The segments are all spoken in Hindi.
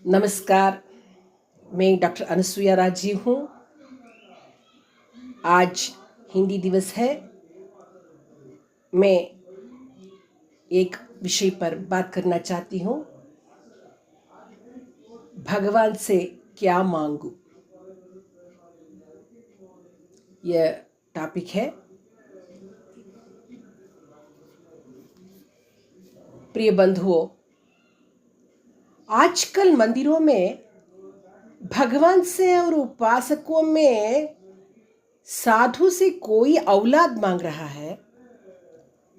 नमस्कार। मैं डॉक्टर अनुसुया राजी हूँ। आज हिंदी दिवस है। मैं एक विषय पर बात करना चाहती हूँ। भगवान से क्या मांगूं, यह टॉपिक है। प्रिय बंधुओं, आजकल मंदिरों में भगवान से और उपासकों में साधु से कोई औलाद मांग रहा है,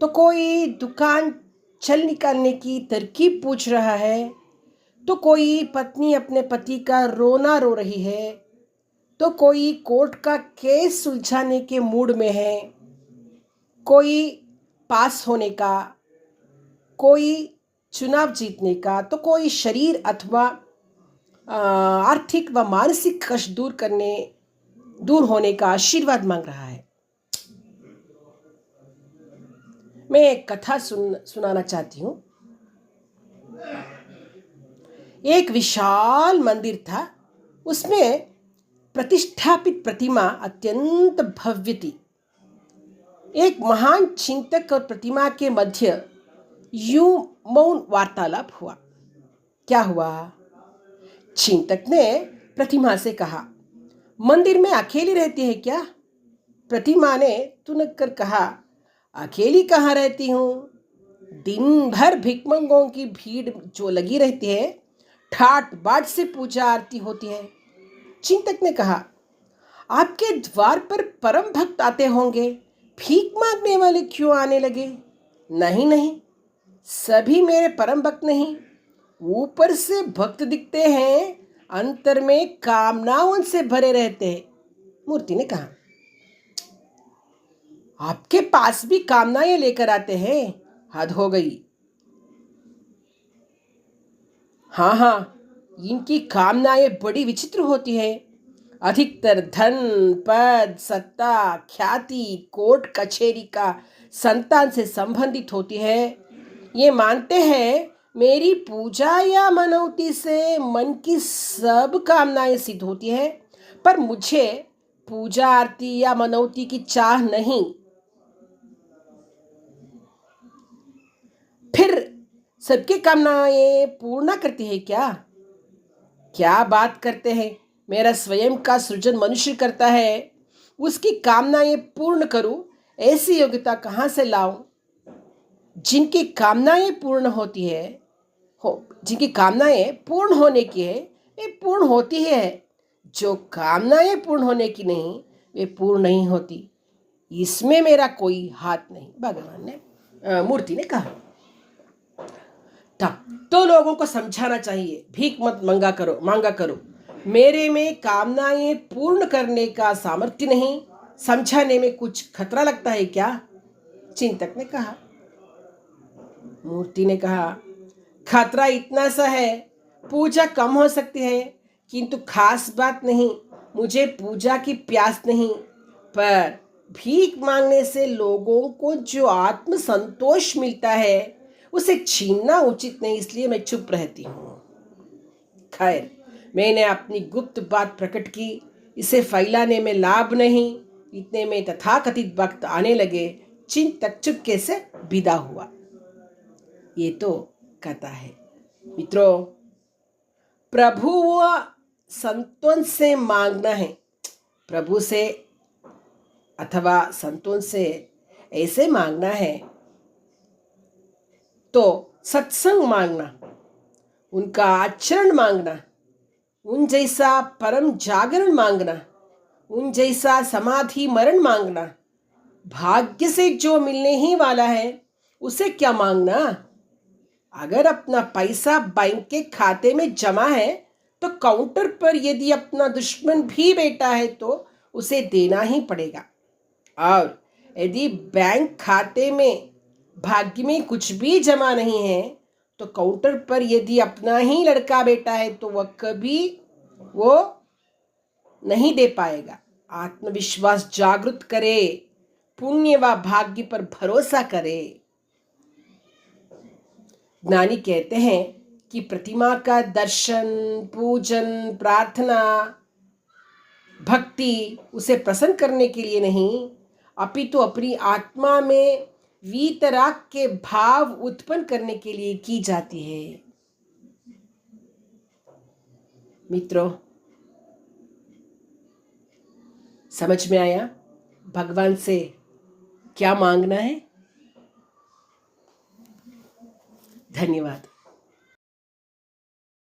तो कोई दुकान चल निकालने की तरकीब पूछ रहा है, तो कोई पत्नी अपने पति का रोना रो रही है, तो कोई कोर्ट का केस सुलझाने के मूड में है, कोई पास होने का, कोई चुनाव जीतने का, तो कोई शरीर अथवा आर्थिक व मानसिक कष्ट दूर होने का आशीर्वाद मांग रहा है। मैं एक कथा सुनाना चाहती हूँ। एक विशाल मंदिर था। उसमें प्रतिष्ठापित प्रतिमा अत्यंत भव्य थी। एक महान चिंतक और प्रतिमा के मध्य यूं मौन वार्तालाप हुआ। क्या हुआ? चिंतक ने प्रतिमा से कहा, मंदिर में अकेली रहती है क्या? प्रतिमा ने तुनक कर कहा, अकेली कहाँ रहती हूँ, दिन भर भिकमंगों की भीड़ जो लगी रहती है, ठाट बाट से पूजा आरती होती है। चिंतक ने कहा, आपके द्वार पर परम भक्त आते होंगे, भीख मांगने वाले क्यों आने लगे? नहीं नहीं, सभी मेरे परम भक्त नहीं। ऊपर से भक्त दिखते हैं, अंतर में कामनाओं से भरे रहते हैं। मूर्ति ने कहा, आपके पास भी कामनाएं लेकर आते हैं, हद हो गई। हाँ, इनकी कामनाएं बड़ी विचित्र होती है। अधिकतर धन, पद, सत्ता, ख्याति, कोर्ट कचहरी का संतान से संबंधित होती है। ये मानते हैं मेरी पूजा या मनौती से मन की सब कामनाएं सिद्ध होती है, पर मुझे पूजा आरती या मनौती की चाह नहीं। फिर सबकी कामनाएं पूर्ण करती है क्या? क्या बात करते हैं, मेरा स्वयं का सृजन मनुष्य करता है, उसकी कामनाएं पूर्ण करूं, ऐसी योग्यता कहाँ से लाऊं? जिनकी कामनाएं पूर्ण होती है जिनकी कामनाएं पूर्ण होने की है, वे पूर्ण होती है। जो कामनाएं पूर्ण होने की नहीं, वे पूर्ण नहीं होती। इसमें मेरा कोई हाथ नहीं, भगवान ने मूर्ति ने कहा। तब तो लोगों को समझाना चाहिए, भीख मत मांगा करो। मेरे में कामनाएं पूर्ण करने का सामर्थ्य नहीं, समझाने में कुछ खतरा लगता है क्या? चिंतक ने कहा। मूर्ति ने कहा, खतरा इतना सा है, पूजा कम हो सकती है, किंतु खास बात नहीं। मुझे पूजा की प्यास नहीं, पर भीख मांगने से लोगों को जो आत्म संतोष मिलता है, उसे छीनना उचित नहीं, इसलिए मैं चुप रहती हूँ। खैर, मैंने अपनी गुप्त बात प्रकट की, इसे फैलाने में लाभ नहीं। इतने में तथाकथित भक्त आने लगे। चिंतक चुपके से विदा हुआ। ये तो कथा है। मित्रों, प्रभु व संतों से मांगना है। प्रभु से अथवा संतों से ऐसे मांगना है तो सत्संग मांगना, उनका आचरण मांगना, उन जैसा परम जागरण मांगना, उन जैसा समाधि मरण मांगना। भाग्य से जो मिलने ही वाला है, उसे क्या मांगना? अगर अपना पैसा बैंक के खाते में जमा है, तो काउंटर पर यदि अपना दुश्मन भी बैठा है तो उसे देना ही पड़ेगा। और यदि बैंक खाते में भाग्य में कुछ भी जमा नहीं है, तो काउंटर पर यदि अपना ही लड़का बैठा है तो वह कभी वो नहीं दे पाएगा। आत्मविश्वास जागृत करे, पुण्य व भाग्य पर भरोसा करे। ज्ञानी कहते हैं, कि प्रतिमा का दर्शन, पूजन, प्रार्थना, भक्ति उसे प्रसन्न करने के लिए नहीं, अपितु अपनी आत्मा में वीतराग के भाव उत्पन्न करने के लिए की जाती है। मित्रों, समझ में आया भगवान से क्या मांगना है? धन्यवाद।